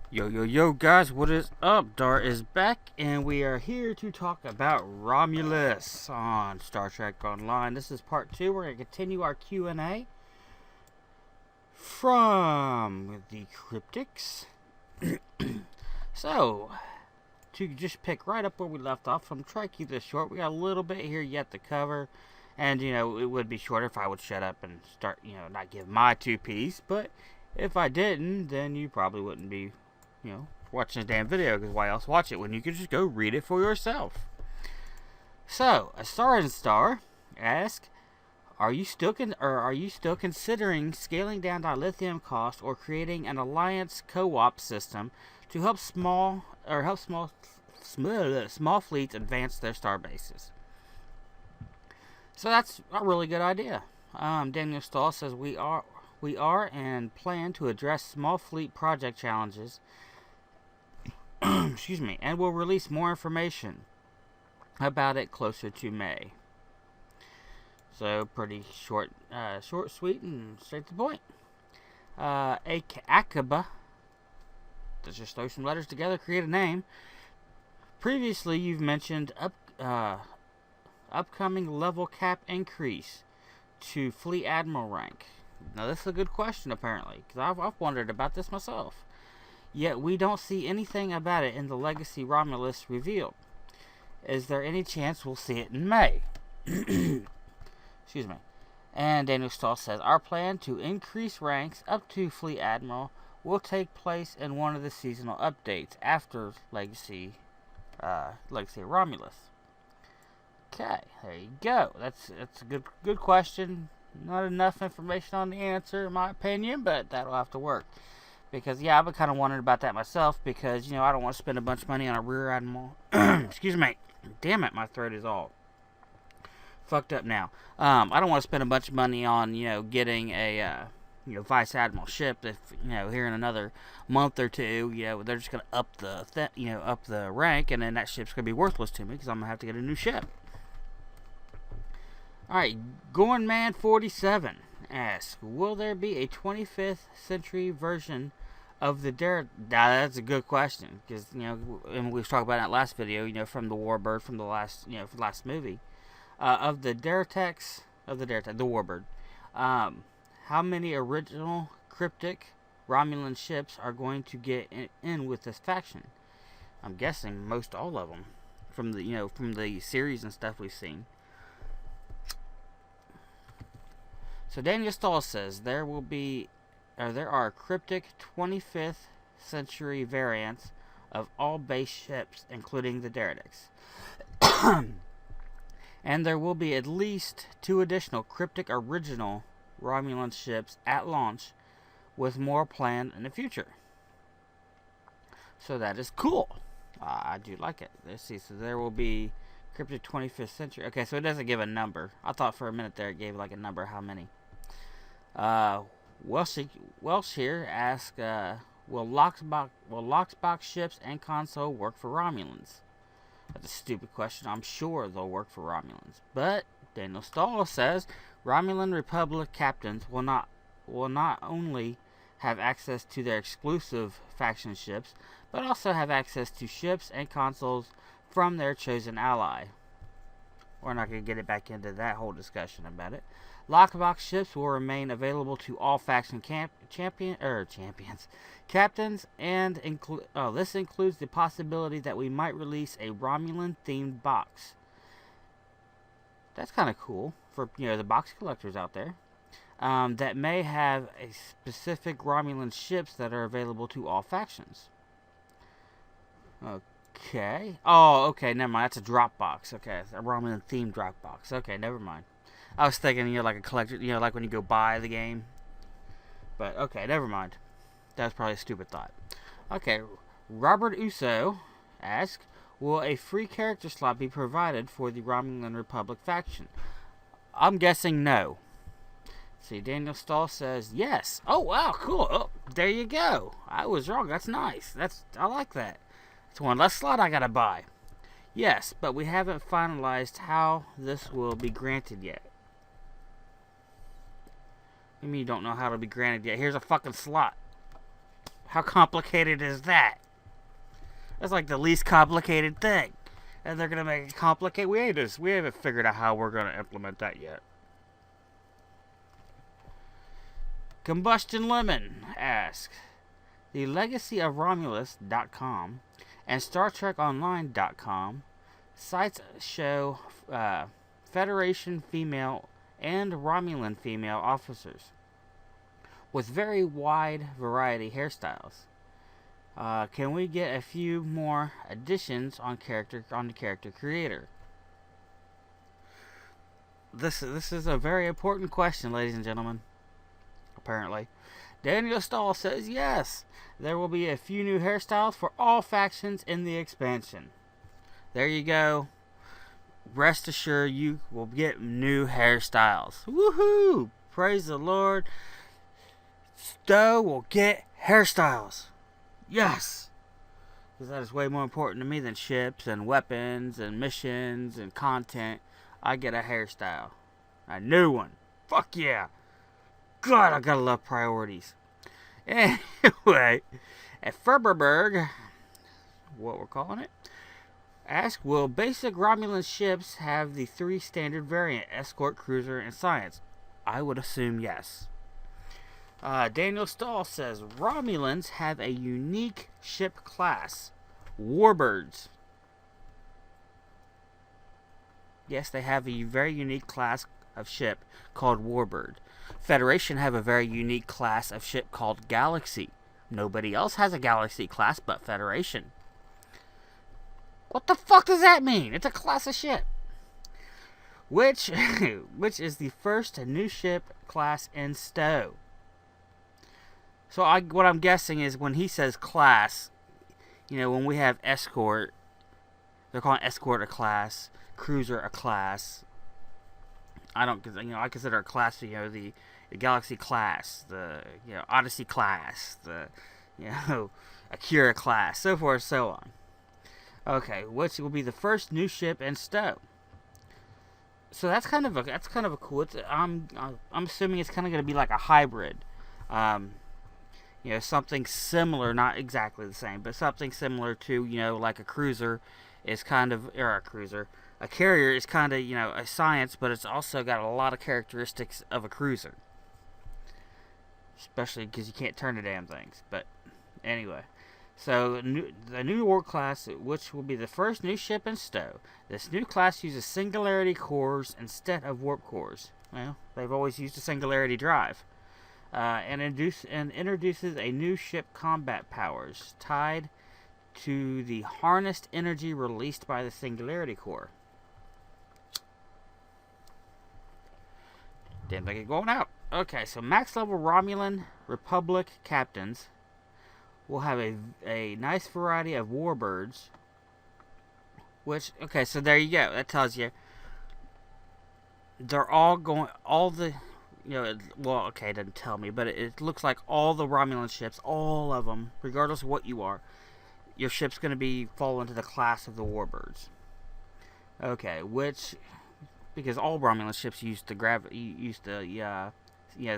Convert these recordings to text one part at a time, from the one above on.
Yo guys, what is up? Dar is back and we are here to talk about Romulus on Star Trek Online. This is part 2. We're going to continue our Q&A from the Cryptics. So, to just pick right up where we left off, I'm trying to keep this short. We got a little bit here yet to cover. And, it would be shorter if I would shut up and start, not give my 2 piece. But if I didn't, then you probably wouldn't be watching this damn video, because why else watch it when you could just go read it for yourself? So, a Star asks, are you still considering scaling down dilithium cost or creating an alliance co-op system to help small fleets advance their star bases? So that's a really good idea. Daniel Stahl says we are and plan to address small fleet project challenges. Excuse me, and we'll release more information about it closer to May. So pretty short, sweet, and straight to the point. Akaba, let's just throw some letters together, create a name. Previously, you've mentioned upcoming level cap increase to Fleet Admiral rank. Now, this is a good question, apparently, because I've wondered about this myself. Yet, we don't see anything about it in the Legacy Romulus revealed. Is there any chance we'll see it in May? Excuse me. And Daniel Stahl says, our plan to increase ranks up to Fleet Admiral will take place in one of the seasonal updates after Legacy Romulus. Okay, there you go. That's a good question. Not enough information on the answer, in my opinion, but that'll have to work. Because, I've been kind of wondering about that myself, because, I don't want to spend a bunch of money on a Rear Admiral. Excuse me. Damn it, my throat is all fucked up now. I don't want to spend a bunch of money on, getting a, Vice Admiral ship if, here in another month or two, they're just going to up the rank, and then that ship's going to be worthless to me, because I'm going to have to get a new ship. Alright, Gornman47 asks, will there be a 25th century version of the that's a good question, because, and we've talked about in that last video, from the Warbird, from the last movie, of the Warbird. How many original cryptic Romulan ships are going to get in with this faction? I'm guessing most all of them, from the series and stuff we've seen. So Daniel Stahl says there are cryptic 25th century variants of all base ships, including the Derricks. And there will be at least 2 additional cryptic original Romulan ships at launch, with more planned in the future. So that is cool. I do like it. Let's see. So there will be cryptic 25th century. Okay, so it doesn't give a number. I thought for a minute there it gave like a number. How many? Welsh here asks, will Locksbox ships and console work for Romulans? That's a stupid question. I'm sure they'll work for Romulans. But Daniel Stahl says Romulan Republic captains will not only have access to their exclusive faction ships, but also have access to ships and consoles from their chosen ally. We're not going to get it back into that whole discussion about it. Lockbox ships will remain available to all faction captains, and this includes the possibility that we might release a Romulan-themed box. That's kind of cool for the box collectors out there. That may have a specific Romulan ships that are available to all factions. Okay. Oh, okay. Never mind. That's a drop box. Okay, it's a Romulan-themed drop box. Okay, never mind. I was thinking, like a collector, like when you go buy the game. But, okay, never mind. That was probably a stupid thought. Okay, Robert Uso asks, will a free character slot be provided for the Romulan Republic faction? I'm guessing no. See, Daniel Stahl says yes. Oh, wow, cool. Oh, there you go. I was wrong. That's nice. I like that. It's one less slot I gotta buy. Yes, but we haven't finalized how this will be granted yet. You mean you don't know how to be granted yet? Here's a fucking slot. How complicated is that? That's like the least complicated thing. And they're going to make it complicated? We haven't figured out how we're going to implement that yet. Combustion Lemon asks, the legacy of Romulus.com and StarTrekOnline.com sites show Federation female and Romulan female officers with very wide variety hairstyles. Can we get a few more additions on the character creator? This is a very important question, ladies and gentlemen. Apparently, Daniel Stahl says yes. There will be a few new hairstyles for all factions in the expansion. There you go. Rest assured, you will get new hairstyles. Woohoo! Praise the Lord. Stowe will get hairstyles. Yes! Because that is way more important to me than ships and weapons and missions and content. I get a hairstyle. A new one. Fuck yeah! God, I gotta love priorities. Anyway, at Ferberberg, what we're calling it, ask, will basic Romulan ships have the 3 standard variant, escort, cruiser, and science? I would assume yes. Daniel Stahl says, Romulans have a unique ship class, Warbirds. Yes, they have a very unique class of ship called Warbird. Federation have a very unique class of ship called Galaxy. Nobody else has a Galaxy class but Federation. What the fuck does that mean? It's a class of ship. Which is the first new ship class in Stowe. So what I'm guessing is when he says class, when we have escort, they're calling escort a class, cruiser a class. I consider a class, the Galaxy class, the Odyssey class, the Akira class, so forth, so on. Okay, which will be the first new ship in Stowe. So that's kind of a cool. I'm assuming it's kind of going to be like a hybrid. Something similar, not exactly the same, but something similar to like a cruiser is kind of, or a cruiser. A carrier is kind of, a science, but it's also got a lot of characteristics of a cruiser. Especially because you can't turn the damn things. But anyway. So, the new warp class, which will be the first new ship in Stowe. This new class uses singularity cores instead of warp cores. Well, they've always used a singularity drive. And introduces a new ship combat powers tied to the harnessed energy released by the singularity core. Didn't think it going out. Okay, so max level Romulan Republic captains will have a nice variety of warbirds. Which, okay, so there you go. That tells you they're all going, it doesn't tell me, but it looks like all the Romulan ships, all of them, regardless of what you are, your ship's going to fall into the class of the warbirds. Okay, because all Romulan ships use the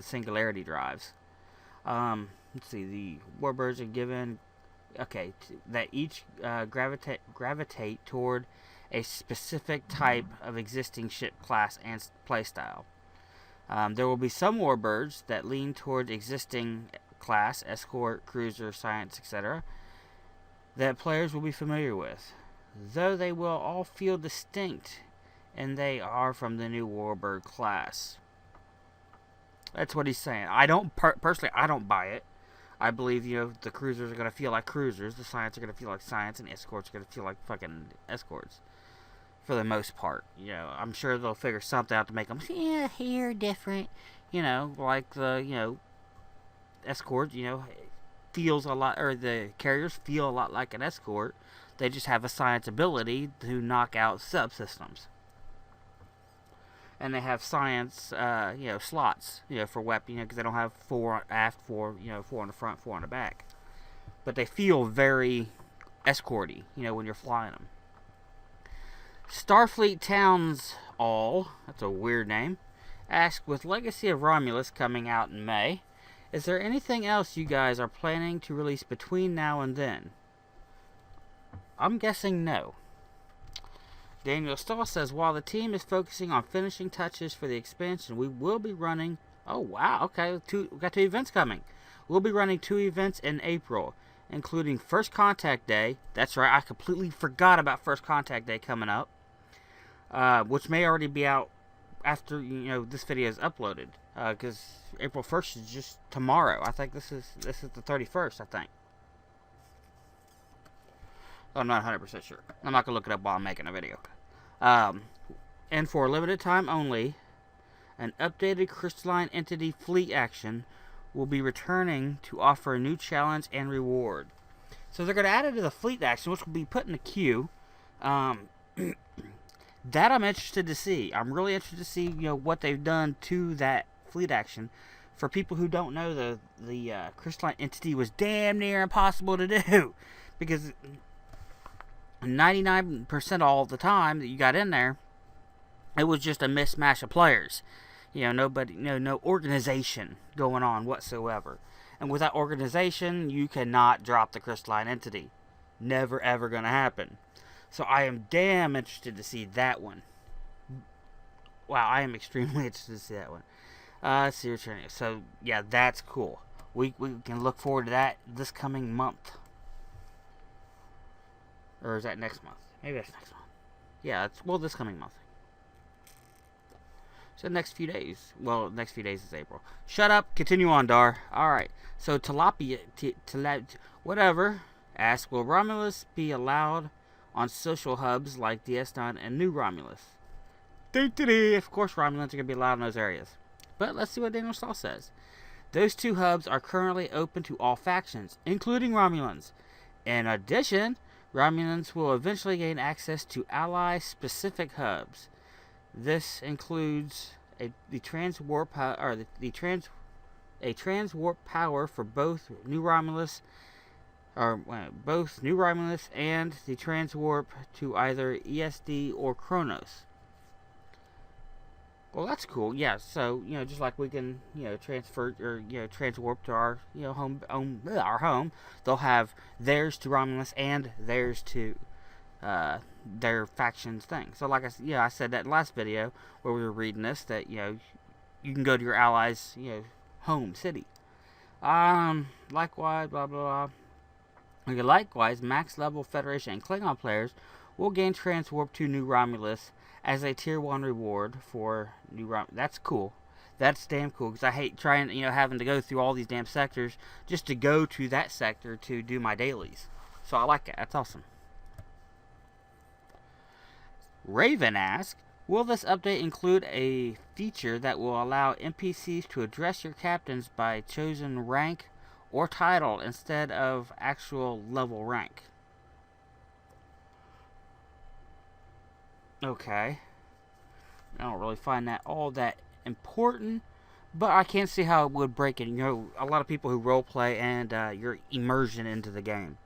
singularity drives. Let's see, the warbirds are given, that each gravitate toward a specific type of existing ship class and playstyle. There will be some warbirds that lean toward existing class, escort, cruiser, science, etc., that players will be familiar with, though they will all feel distinct, and they are from the new warbird class. That's what he's saying. I don't personally, I don't buy it. I believe, the cruisers are going to feel like cruisers, the science are going to feel like science, and escorts are going to feel like fucking escorts. For the most part. I'm sure they'll figure something out to make them, here, different. Like the, escort, feels a lot, or the carriers feel a lot like an escort. They just have a science ability to knock out subsystems. And they have science, slots, for weapon, because they don't have 4 aft, 4 on the front, 4 on the back. But they feel very escorty, when you're flying them. Starfleet Towns All, that's a weird name, asked, with Legacy of Romulus coming out in May, Is there anything else you guys are planning to release between now and then? I'm guessing no. Daniel Stahl says, while the team is focusing on finishing touches for the expansion, we will be running... Oh, wow, okay, we got 2 events coming. We'll be running 2 events in April, including First Contact Day. That's right, I completely forgot about First Contact Day coming up, which may already be out after this video is uploaded, because April 1st is just tomorrow. I think this is the 31st, I think. I'm not 100% sure. I'm not going to look it up while I'm making a video. And for a limited time only, an updated crystalline entity fleet action will be returning to offer a new challenge and reward. So they're going to add it to the fleet action, which will be put in the queue. That I'm interested to see. I'm really interested to see what they've done to that fleet action. For people who don't know, the crystalline entity was damn near impossible to do, because 99% all the time that you got in there, it was just a mismatch of players. Nobody, no organization going on whatsoever. And without organization, you cannot drop the crystalline entity. Never ever gonna happen. So I am damn interested to see that one. Wow, I am extremely interested to see that one. Let's see returning. So yeah, that's cool. We can look forward to that this coming month. Or is that next month? Maybe that's next month. Yeah, this coming month. So next few days. Well, next few days is April. Shut up. Continue on, Dar. Alright. So Tilapia, whatever, asks, will Romulus be allowed on social hubs like DS9 and New Romulus? Of course Romulans are going to be allowed in those areas. But let's see what Daniel Stahl says. Those 2 hubs are currently open to all factions, including Romulans. In addition, Romulans will eventually gain access to ally-specific hubs. This includes a transwarp power for both New Romulus, and the transwarp to either ESD or Kronos. Well, that's cool. Yeah, so just like we can transfer or transwarp to our our home, they'll have theirs to Romulus and theirs to their factions thing. So like I said that in the last video where we were reading this, that you can go to your allies home city. Likewise, blah blah blah. Okay, likewise, max level Federation and Klingon players will gain transwarp to New Romulus as a tier 1 reward for New Romulus. That's cool. That's damn cool, because I hate trying having to go through all these damn sectors just to go to that sector to do my dailies. So I like it. That's awesome. Raven asks, will this update include a feature that will allow NPCs to address your captains by chosen rank or title instead of actual level rank? Okay. I don't really find that all that important, but I can't see how it would break it. A lot of people who roleplay and your immersion into the game.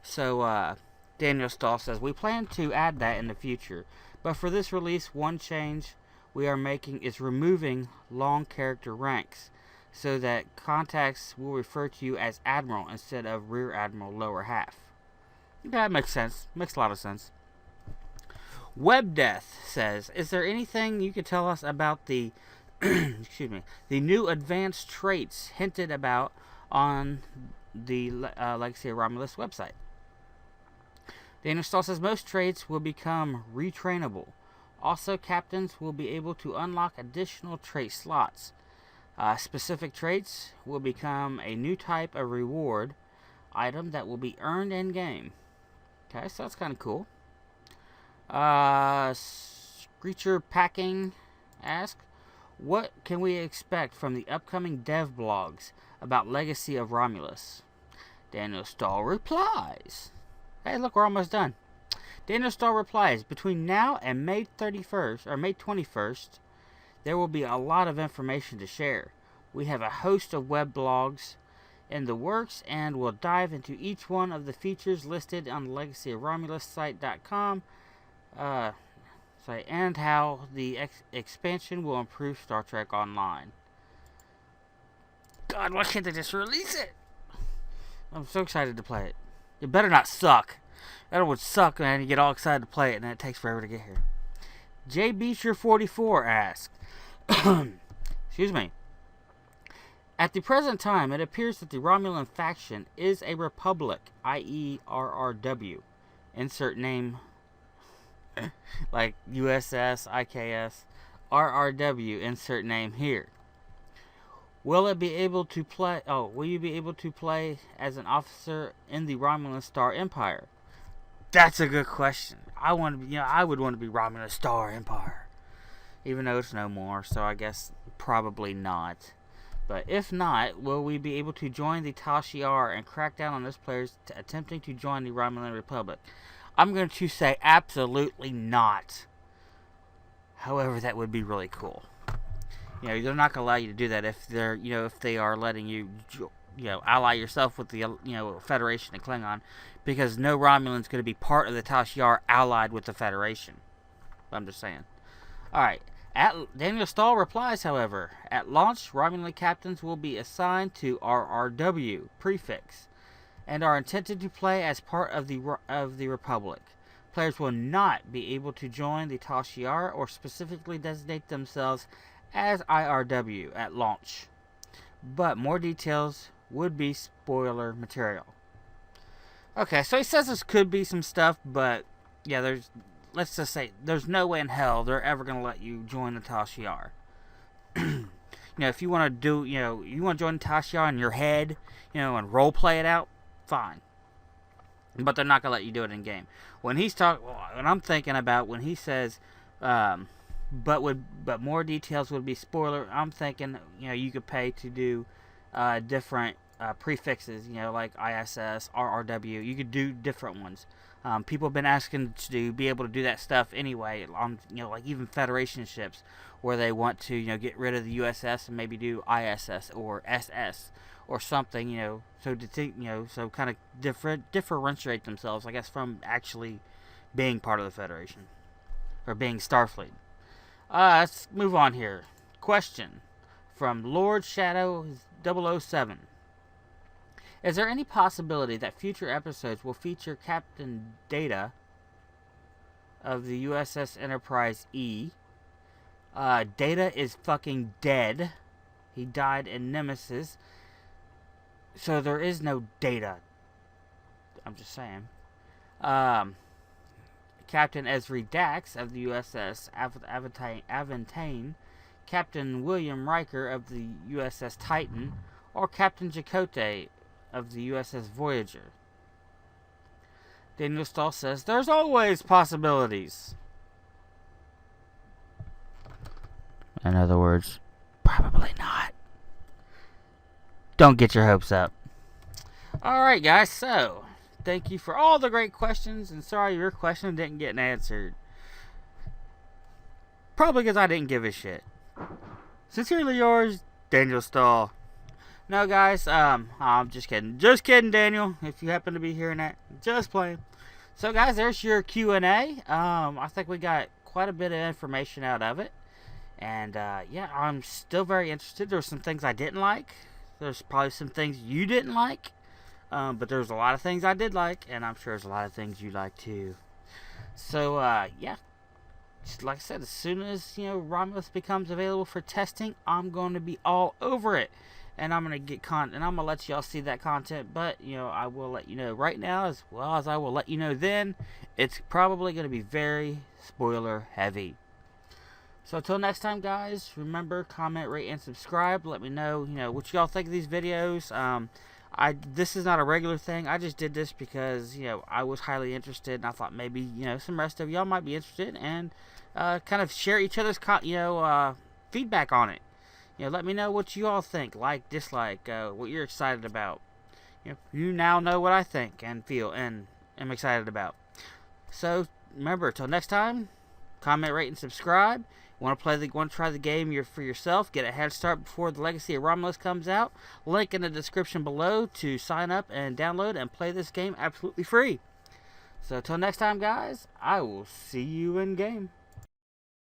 So, Daniel Stahl says, we plan to add that in the future, but for this release, one change we are making is removing long character ranks, so that contacts will refer to you as Admiral instead of Rear Admiral lower half. That makes sense. Makes a lot of sense. WebDeath says, is there anything you could tell us about the excuse me, the new advanced traits hinted about on the Legacy of Romulus website? Daniel Stahl says most traits will become retrainable. Also, captains will be able to unlock additional trait slots. Specific traits will become a new type of reward item that will be earned in game. Okay, so that's kind of cool. Screecher Packing asks, what can we expect from the upcoming dev blogs about Legacy of Romulus? Daniel Stahl replies, hey, look, we're almost done. Daniel Stahl replies, between now and May 31st, or May 21st, there will be a lot of information to share. We have a host of web blogs in the works, and we'll dive into each one of the features listed on the Legacy of Romulus site.com, and how the expansion will improve Star Trek Online. God, why can't they just release it? I'm so excited to play it. It better not suck. That would suck, man. You get all excited to play it, and then it takes forever to get here. J. Beecher44 asks, excuse me. At the present time, it appears that the Romulan faction is a republic, i.e. RRW. Insert name like USS, IKS, RRW, insert name here. Will you be able to play as an officer in the Romulan Star Empire? That's a good question. I would want to be Romulan Star Empire. Even though it's no more, so I guess probably not. But if not, will we be able to join the Tal Shiar and crack down on those players attempting to join the Romulan Republic? I'm going to say absolutely not. However, that would be really cool. They're not going to allow you to do that if they are letting you, ally yourself with the, Federation and Klingon, because no Romulan's going to be part of the Tal Shiar allied with the Federation. I'm just saying. All right. Daniel Stahl replies, however, at launch, Romulan captains will be assigned to RRW prefix and are intended to play as part of the Republic. Players will not be able to join the Tal Shiar or specifically designate themselves as IRW at launch, but more details would be spoiler material. Okay, so he says this could be some stuff, but yeah, let's just say there's no way in hell they're ever going to let you join the Tal Shiar. If you want to do, you want to join the Tal Shiar in your head, and role play it out, fine. But they're not going to let you do it in game. When I'm thinking about when he says, but more details would be spoiler, I'm thinking, you could pay to do different prefixes, like ISS, RRW. You could do different ones. People have been asking to be able to do that stuff anyway, on like even Federation ships, where they want to get rid of the USS and maybe do ISS or SS or something, so so kind of differentiate themselves, I guess, from actually being part of the Federation or being Starfleet. Let's move on here. Question from Lord Shadow 007. Is there any possibility that future episodes will feature Captain Data of the USS Enterprise E? Data is fucking dead. He died in Nemesis. So there is no Data. I'm just saying. Captain Ezri Dax of the USS Aventane, Captain William Riker of the USS Titan, or Captain Chakotay of the USS Voyager. Daniel Stahl says, there's always possibilities. In other words, probably not. Don't get your hopes up. Alright guys, so thank you for all the great questions, and sorry your question didn't get answered. Probably because I didn't give a shit. Sincerely yours, Daniel Stahl. No, guys, I'm just kidding. Just kidding, Daniel. If you happen to be hearing that, just playing. So, guys, there's your Q&A. I think we got quite a bit of information out of it. And, yeah, I'm still very interested. There's some things I didn't like. There's probably some things you didn't like. But there's a lot of things I did like. And I'm sure there's a lot of things you like, too. So, yeah. Just like I said, as soon as, Romulus becomes available for testing, I'm going to be all over it. And I'm going to get and I'm going to let y'all see that content. But, I will let you know right now, as well as I will let you know then, it's probably going to be very spoiler heavy. So until next time, guys, remember, comment, rate, and subscribe. Let me know, what y'all think of these videos. This is not a regular thing. I just did this because, I was highly interested. And I thought maybe, some rest of y'all might be interested. And kind of share each other's, feedback on it. Let me know what you all think, like, dislike, what you're excited about. You now know what I think and feel and am excited about. So remember, till next time, comment, rate, and subscribe. Want to try the game for yourself? Get a head start before the Legacy of Romulus comes out. Link in the description below to sign up and download and play this game absolutely free. So till next time, guys, I will see you in game.